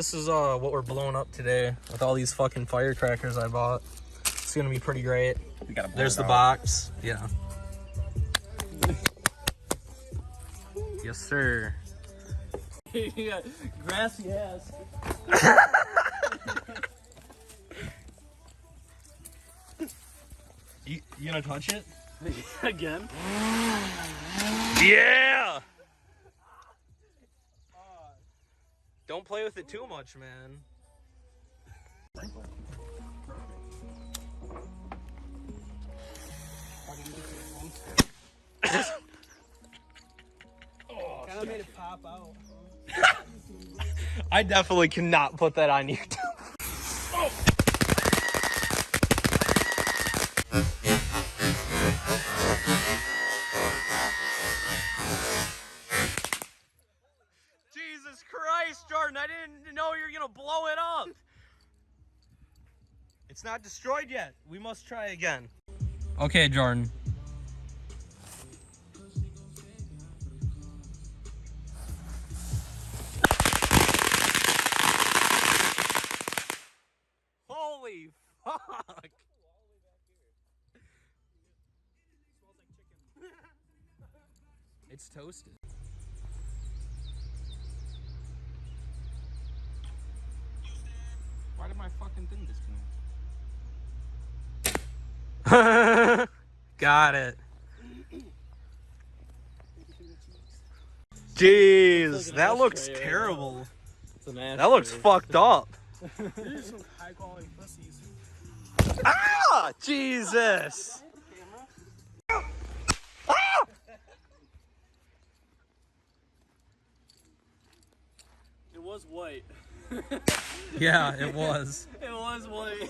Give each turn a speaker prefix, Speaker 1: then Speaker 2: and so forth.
Speaker 1: this is what we're blowing up today with all these fucking firecrackers I bought. It's gonna be pretty great. There's the box. Yeah. Yes, sir.
Speaker 2: You got grassy ass.
Speaker 1: You gonna touch it?
Speaker 2: Again?
Speaker 1: Yeah! Don't play with it too much, man.
Speaker 2: Kinda made it pop out.
Speaker 1: I definitely cannot put that on YouTube. Oh. Jesus Christ, Jordan, I didn't know you were gonna blow it up. It's not destroyed yet. We must try again. Okay, Jordan. Holy fuck! It's toasted. Why did my fucking thing disconnect? Got it. Jeez, that looks terrible. That looks fucked up.
Speaker 2: These are some high quality pussies.
Speaker 1: Ah! Jesus! Ah!
Speaker 2: It was white.
Speaker 1: Yeah, it was.
Speaker 2: It was white.